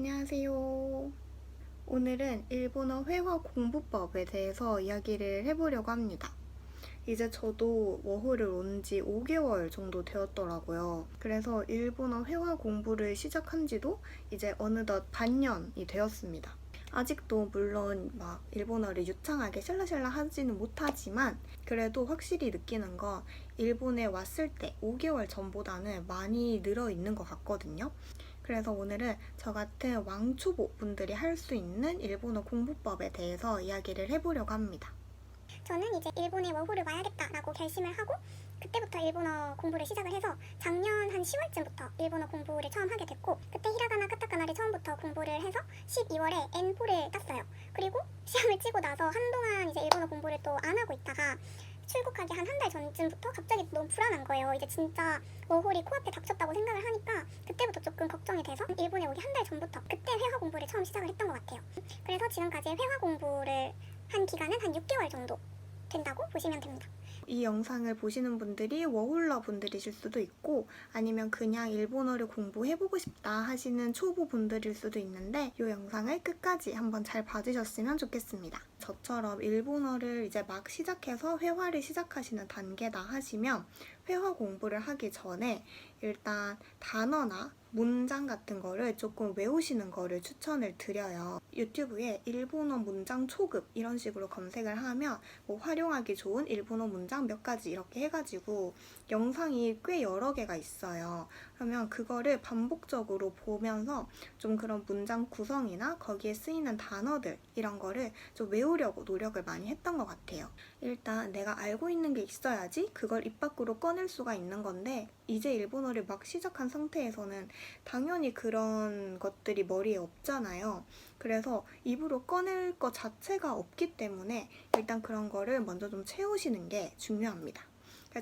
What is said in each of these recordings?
안녕하세요. 오늘은 일본어 회화 공부법에 대해서 이야기를 해보려고 합니다. 이제 저도 워홀을 온 지 5개월 정도 되었더라고요. 그래서 일본어 회화 공부를 시작한 지도 이제 어느덧 반년이 되었습니다. 아직도 물론 막 일본어를 유창하게 샬라샬라 하지는 못하지만 그래도 확실히 느끼는 건 일본에 왔을 때 5개월 전보다는 많이 늘어 있는 것 같거든요. 그래서 오늘은 저 같은 왕초보 분들이 할 수 있는 일본어 공부법에 대해서 이야기를 해보려고 합니다. 저는 이제 일본에 워홀을 와야겠다라고 결심을 하고 그때부터 일본어 공부를 시작을 해서 작년 한 10월쯤부터 일본어 공부를 처음 하게 됐고, 그때 히라가나 카타카나를 처음부터 공부를 해서 12월에 N4를 땄어요. 그리고 시험을 치고 나서 한동안 이제 일본어 공부를 또 안 하고 있다가 출국하기 한 달 전쯤부터 갑자기 너무 불안한 거예요. 이제 진짜 워홀이 코앞에 닥쳤다고 생각을 하니까 그때부터 조금 걱정이 돼서 일본에 오기 한 달 전부터 그때 회화 공부를 처음 시작을 했던 것 같아요. 그래서 지금까지 회화 공부를 한 기간은 한 6개월 정도 된다고 보시면 됩니다. 이 영상을 보시는 분들이 워홀러 분들이실 수도 있고 아니면 그냥 일본어를 공부해보고 싶다 하시는 초보 분들일 수도 있는데 이 영상을 끝까지 한번 잘 봐주셨으면 좋겠습니다. 저처럼 일본어를 이제 막 시작해서 회화를 시작하시는 단계다 하시면 회화 공부를 하기 전에 일단 단어나 문장 같은 거를 조금 외우시는 거를 추천을 드려요. 유튜브에 일본어 문장 초급 이런 식으로 검색을 하면 뭐 활용하기 좋은 일본어 문장 몇 가지 이렇게 해가지고 영상이 꽤 여러 개가 있어요. 그러면 그거를 반복적으로 보면서 좀 그런 문장 구성이나 거기에 쓰이는 단어들 이런 거를 좀 외우려고 노력을 많이 했던 것 같아요. 일단 내가 알고 있는 게 있어야지 그걸 입 밖으로 꺼낼 수가 있는 건데 이제 일본어를 막 시작한 상태에서는 당연히 그런 것들이 머리에 없잖아요. 그래서 입으로 꺼낼 것 자체가 없기 때문에 일단 그런 거를 먼저 좀 채우시는 게 중요합니다.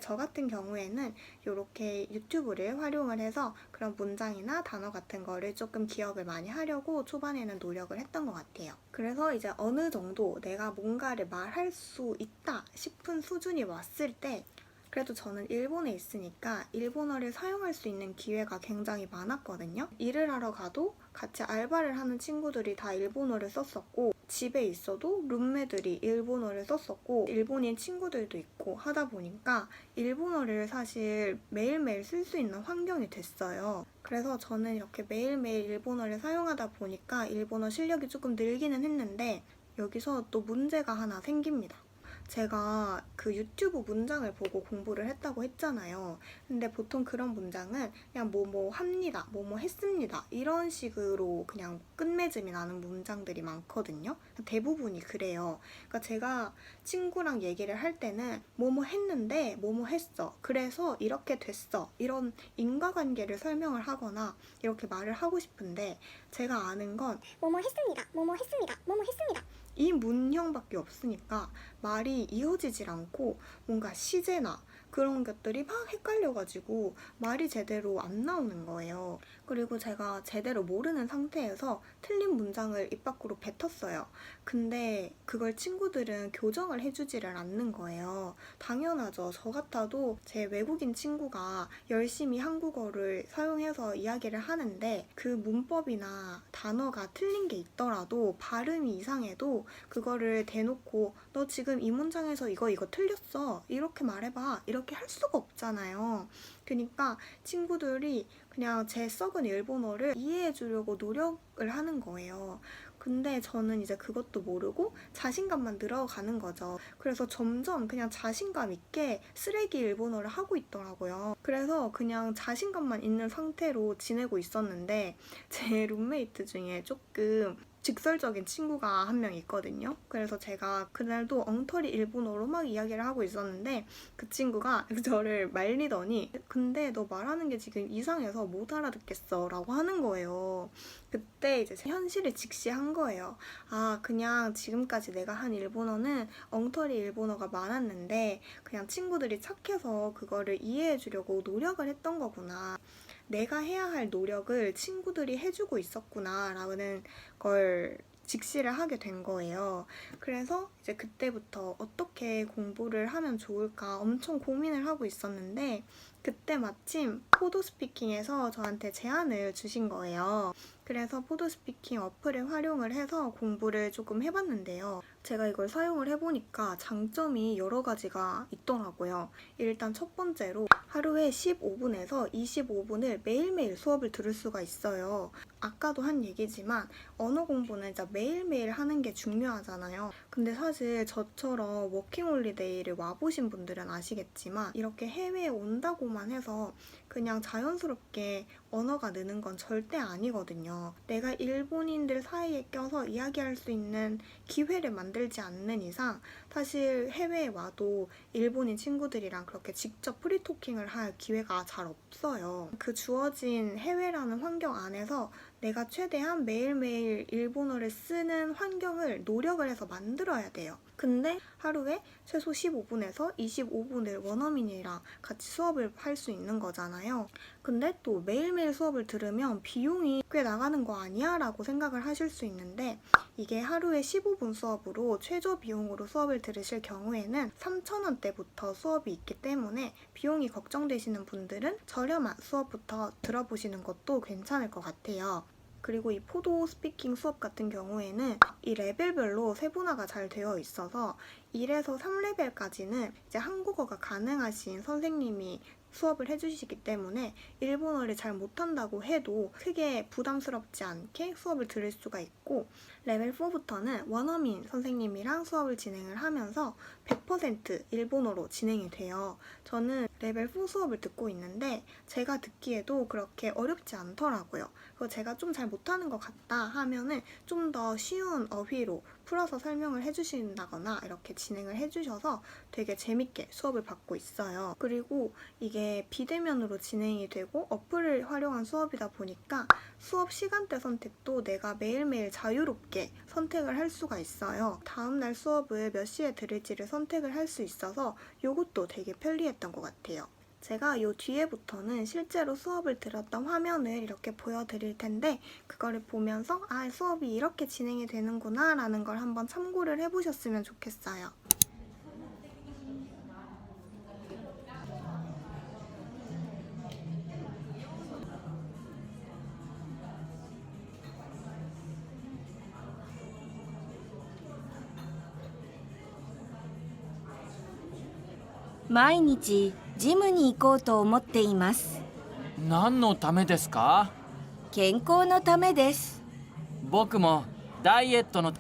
저 같은 경우에는 이렇게 유튜브를 활용을 해서 그런 문장이나 단어 같은 거를 조금 기억을 많이 하려고 초반에는 노력을 했던 것 같아요. 그래서 이제 어느 정도 내가 뭔가를 말할 수 있다 싶은 수준이 왔을 때 그래도 저는 일본에 있으니까 일본어를 사용할 수 있는 기회가 굉장히 많았거든요. 일을 하러 가도 같이 알바를 하는 친구들이 다 일본어를 썼었고 집에 있어도 룸메들이 일본어를 썼었고 일본인 친구들도 있고 하다 보니까 일본어를 사실 매일매일 쓸 수 있는 환경이 됐어요. 그래서 저는 이렇게 매일매일 일본어를 사용하다 보니까 일본어 실력이 조금 늘기는 했는데 여기서 또 문제가 하나 생깁니다. 제가 그 유튜브 문장을 보고 공부를 했다고 했잖아요. 근데 보통 그런 문장은 그냥 뭐뭐 합니다, 뭐뭐 했습니다 이런 식으로 그냥 끝맺음이 나는 문장들이 많거든요. 대부분이 그래요. 그러니까 제가 친구랑 얘기를 할 때는 뭐뭐 했는데 뭐뭐 했어, 그래서 이렇게 됐어 이런 인과관계를 설명을 하거나 이렇게 말을 하고 싶은데 제가 아는 건 뭐뭐 했습니다. 뭐뭐 했습니다. 뭐뭐 했습니다. 이 문형밖에 없으니까 말이 이어지질 않고 뭔가 시제나 그런 것들이 막 헷갈려가지고 말이 제대로 안 나오는 거예요. 그리고 제가 제대로 모르는 상태에서 틀린 문장을 입 밖으로 뱉었어요. 근데 그걸 친구들은 교정을 해주지를 않는 거예요. 당연하죠. 저 같아도 제 외국인 친구가 열심히 한국어를 사용해서 이야기를 하는데 그 문법이나 단어가 틀린 게 있더라도 발음이 이상해도 그거를 대놓고 너 지금 이 문장에서 이거 틀렸어 이렇게 말해봐 이렇게 할 수가 없잖아요. 그러니까 친구들이 그냥 제 썩은 일본어를 이해해 주려고 노력을 하는 거예요. 근데 저는 이제 그것도 모르고 자신감만 늘어가는 거죠. 그래서 점점 그냥 자신감 있게 쓰레기 일본어를 하고 있더라고요. 그래서 그냥 자신감만 있는 상태로 지내고 있었는데 제 룸메이트 중에 조금 직설적인 친구가 한 명 있거든요. 그래서 제가 그날도 엉터리 일본어로 막 이야기를 하고 있었는데 그 친구가 저를 말리더니 근데 너 말하는 게 지금 이상해서 못 알아듣겠어 라고 하는 거예요. 그때 이제 현실을 직시한 거예요. 아, 그냥 지금까지 내가 한 일본어는 엉터리 일본어가 많았는데 그냥 친구들이 착해서 그거를 이해해 주려고 노력을 했던 거구나. 내가 해야 할 노력을 친구들이 해주고 있었구나 라는 걸 직시를 하게 된 거예요. 그래서 이제 그때부터 어떻게 공부를 하면 좋을까 엄청 고민을 하고 있었는데 그때 마침 포도 스피킹에서 저한테 제안을 주신 거예요. 그래서 포도 스피킹 어플을 활용을 해서 공부를 조금 해봤는데요. 제가 이걸 사용을 해보니까 장점이 여러 가지가 있더라고요. 일단 첫 번째로 하루에 15분에서 25분을 매일매일 수업을 들을 수가 있어요. 아까도 한 얘기지만 언어 공부는 진짜 매일매일 하는 게 중요하잖아요. 근데 사실 저처럼 워킹홀리데이를 와보신 분들은 아시겠지만 이렇게 해외에 온다고만 해서 그냥 자연스럽게 언어가 느는 건 절대 아니거든요. 내가 일본인들 사이에 껴서 이야기할 수 있는 기회를 만들지 않는 이상 사실 해외에 와도 일본인 친구들이랑 그렇게 직접 프리토킹을 할 기회가 잘 없어요. 그 주어진 해외라는 환경 안에서 내가 최대한 매일매일 일본어를 쓰는 환경을 노력을 해서 만들어야 돼요. 근데 하루에 최소 15분에서 25분을 원어민이랑 같이 수업을 할 수 있는 거잖아요. 근데 또 매일매일 수업을 들으면 비용이 꽤 나가는 거 아니야? 라고 생각을 하실 수 있는데 이게 하루에 15분 수업으로 최저 비용으로 수업을 들으실 경우에는 3,000원대부터 수업이 있기 때문에 비용이 걱정되시는 분들은 저렴한 수업부터 들어보시는 것도 괜찮을 것 같아요. 그리고 이 포도 스피킹 수업 같은 경우에는 이 레벨별로 세분화가 잘 되어 있어서 1에서 3레벨까지는 이제 한국어가 가능하신 선생님이 수업을 해주시기 때문에 일본어를 잘 못한다고 해도 크게 부담스럽지 않게 수업을 들을 수가 있고 레벨 4부터는 원어민 선생님이랑 수업을 진행을 하면서 100% 일본어로 진행이 돼요. 저는 레벨 4 수업을 듣고 있는데 제가 듣기에도 그렇게 어렵지 않더라고요. 그래서 제가 좀 잘 못하는 것 같다 하면은 좀 더 쉬운 어휘로 풀어서 설명을 해주신다거나 이렇게 진행을 해주셔서 되게 재밌게 수업을 받고 있어요. 그리고 이게 비대면으로 진행이 되고 어플을 활용한 수업이다 보니까 수업 시간대 선택도 내가 매일매일 자유롭게 선택을 할 수가 있어요. 다음날 수업을 몇 시에 들을지를 선택을 할 수 있어서 이것도 되게 편리했던 것 같아요. 제가 요 뒤에부터는 실제로 수업을 들었던 화면을 이렇게 보여드릴 텐데 그거를 보면서 아, 수업이 이렇게 진행이 되는구나 라는 걸 한번 참고를 해보셨으면 좋겠어요.毎日ジムに行こうと思っています。何のためですか？健康のためです。僕もダイエットの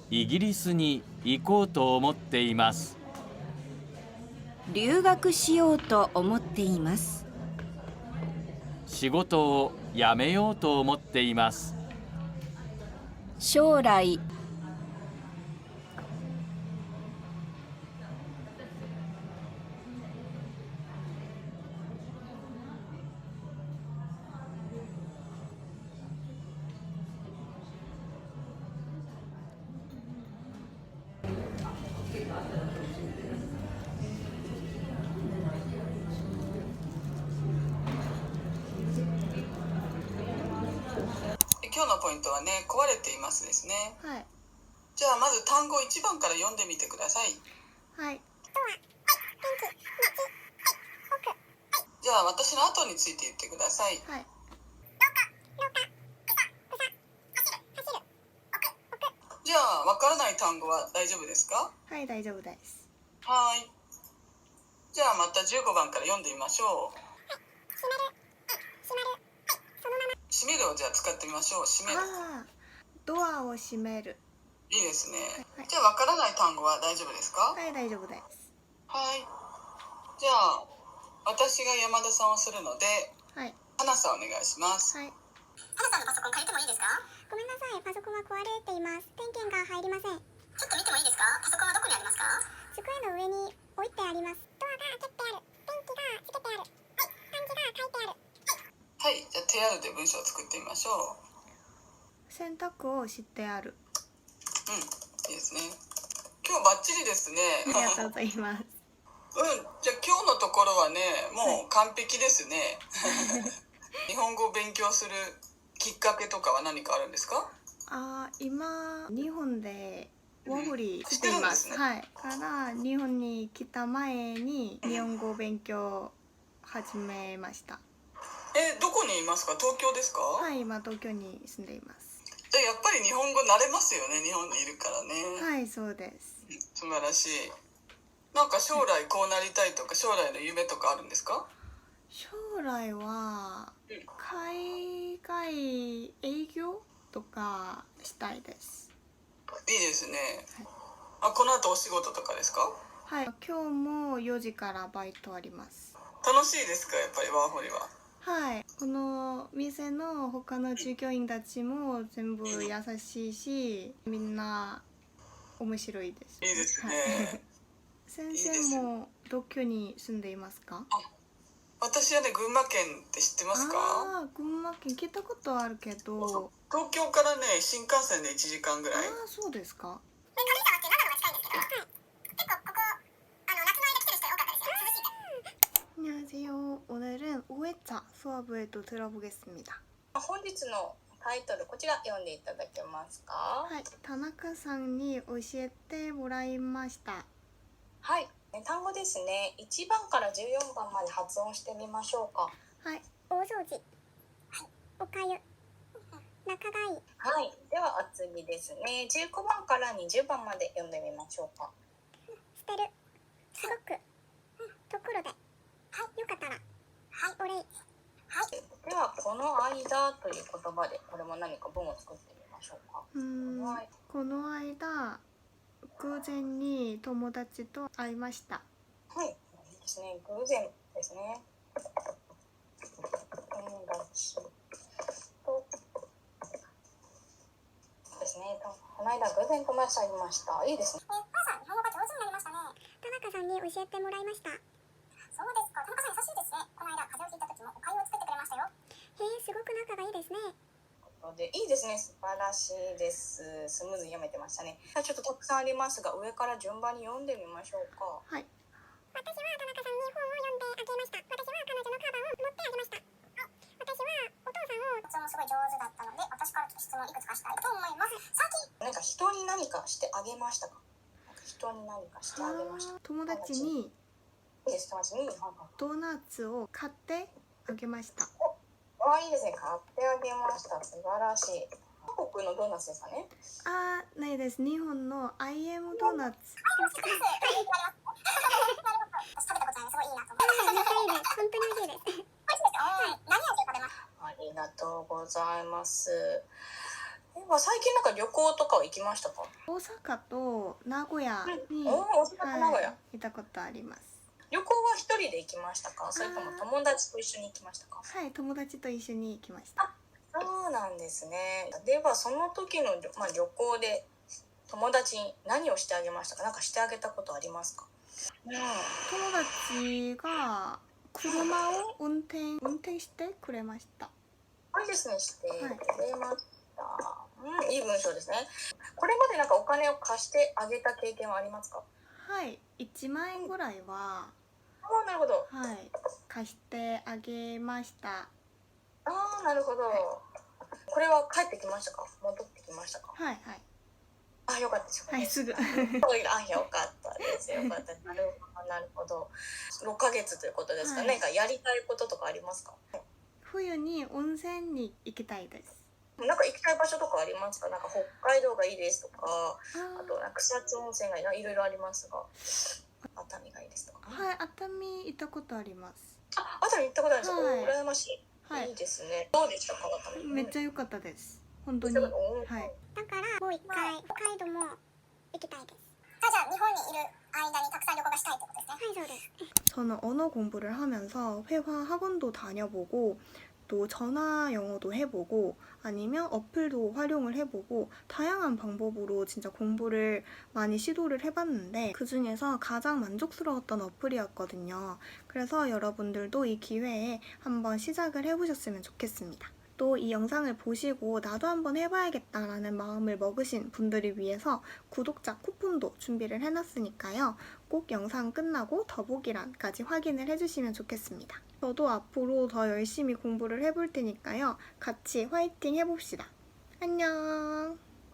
イギリスに行こうと思っています。留学しようと思っています。仕事を辞めようと思っています。将来今日のポイントはね、壊れていますですね。はい。じゃあまず単語1番から読んでみてください。はい。じゃあ私の後について言ってください。はい。じゃあわからない単語は大丈夫ですか？はい、大丈夫です。はい。じゃあまた15番から読んでみましょう。閉めるをじゃあ使ってみましょう。閉める。ああ、ドアを閉める。いいですね。はい。じゃあわからない単語は大丈夫ですか？はい、大丈夫です。はい。じゃあ私が山田さんをするので、はい。花さんお願いします。はい。花さんのパソコン借りてもいいですか？ごめんなさい、パソコンは壊れています。電源が入りません。ちょっと見てもいいですか？パソコンはどこにありますか？机の上に置いてあります。ドアが開けてある。電気がつけてある。はい、漢字が書いてある。はい、じゃあ手あるで文章を作ってみましょう。洗濯をしてある。うん、いいですね。今日バッチリですね。ありがとうございます。じゃあ今日のところはね、もう完璧ですね。日本語を勉強するきっかけとかは何かあるんですか？今日本でワホリしています。してるんですねはい。から日本に来た前に日本語を勉強始めました。どこにいますか？東京ですか？はい、今東京に住んでいます。じゃあやっぱり日本語慣れますよね、日本にいるからね。はい、そうです。素晴らしい。なんか将来こうなりたいとか将来の夢とかあるんですか？将来はうん海外営業とかしたいです。いいですね。この後お仕事とかですか？はい、今日も4時からバイトあります。楽しいですか？やっぱりワーホリは。はい、この店の他の従業員たちも全部優しいし、みんな面白いです。いいですはいね。先生もどこに住んでいますか？私はね、群馬県って知ってますか？ああ、群馬県聞いたことあるけど、東京からね、新幹線で1時間ぐらい。ああ、そうですか。 軽井沢って長野が近いんですけど、結構ここ夏の間来てる人多かったですよ。涼しいんで。 안녕하세요. 오늘은 5회차 수업을 또 들어보겠습니다. 本日のタイトルこちら読んでいただけますか？ はい、田中さんに教えてもらいました。はい、単語ですね。1番から14番まで発音してみましょうか。はい、大掃除、おかゆ、仲買い、はい、ではお次ですね。15番から20番まで読んでみましょうか。捨てる、すごく、ところで、よかったら、お礼。ではこの間という言葉でこれも何か文を作ってみましょうか。はい、この間偶然に友達と会いました。はい、いいですね。偶然ですね。友達とですね。この間偶然友達と会いました。いいですね。お母さん、日本語が上手になりましたね。田中さんに教えてもらいました。そうですか。田中さん優しいですね。この間風邪をひいた時もお粥を作ってくれましたよ。へえ、すごく仲がいいですね。でいいですね。素晴らしいです。スムーズに読めてましたね。ちょっとたくさんありますが、上から順番に読んでみましょうか。はい、私は田中さんに本を読んであげました。私は彼女のカバンを持ってあげました。私はお父さんを発音すごい上手だったので、私から質問いくつかしたいと思います。なんか人に何かしてあげましたか？なんか人に何かしてあげました。友達にいいです。友達に、ドーナツを買ってあげました。いいですね。買ってあげました。素晴らしい。韓国のドーナツですかね。あー、ないです。日本の IM ドーナツ。私食べたことないのすごいいいなと思って。めっちゃいいです。本当に美味しいです。美味しいですか？はい。何味を食べます？ありがとうございます。では最近なんか旅行とかは行きましたか？大阪と名古屋に、大阪と名古屋。行ったことあります。旅行は一人で行きましたか？それとも友達と一緒に行きましたか？はい、友達と一緒に行きました。そうなんですね。ではその時の、旅行で友達に何をしてあげましたか？なんかしてあげたことありますか？友達が車を運転してくれました。いいですね。してくれました。いい文章ですね。これまでなんかお金を貸してあげた経験はありますか？はい、1万円ぐらいは、なるほど。はい、貸してあげました。なるほど。これは帰ってきましたか？戻ってきましたか？はいはい。よかったです。はい、すぐ。よかったです。よかった。なるほど。6ヶ月ということですか？はい何かやりたいこととかありますか？冬に温泉に行きたいです。なんか行きたい場所とかありますか？なんか北海道がいいですとか、ああとなんか草津温泉がいいろいろありますが、熱海がいいですとか。はい、熱海行ったことあります。熱海行ったことあるんですか？はい羨ましい。はいいいですね。どうでしたか？熱海。めっちゃ良かったです。本当に。はい。だからもう一回北海道も行きたいです。じゃあ日本にいる間にたくさん旅行がしたいってことですね。はい、そうです。 저는 언어 공부를 하면서 회화 학원도 다녀보고 또 전화 영어도 해보고 아니면 어플도 활용을 해보고 다양한 방법으로 진짜 공부를 많이 시도를 해봤는데 그 중에서 가장 만족스러웠던 어플이었거든요. 그래서 여러분들도 이 기회에 한번 시작을 해보셨으면 좋겠습니다. 또 이 영상을 보시고 나도 한번 해봐야겠다라는 마음을 먹으신 분들을 위해서 구독자 쿠폰도 준비를 해놨으니까요. 꼭 영상 끝나고 더보기란까지 확인을 해주시면 좋겠습니다. 저도 앞으로 더 열심히 공부를 해볼 테니까요. 같이 화이팅 해봅시다. 안녕!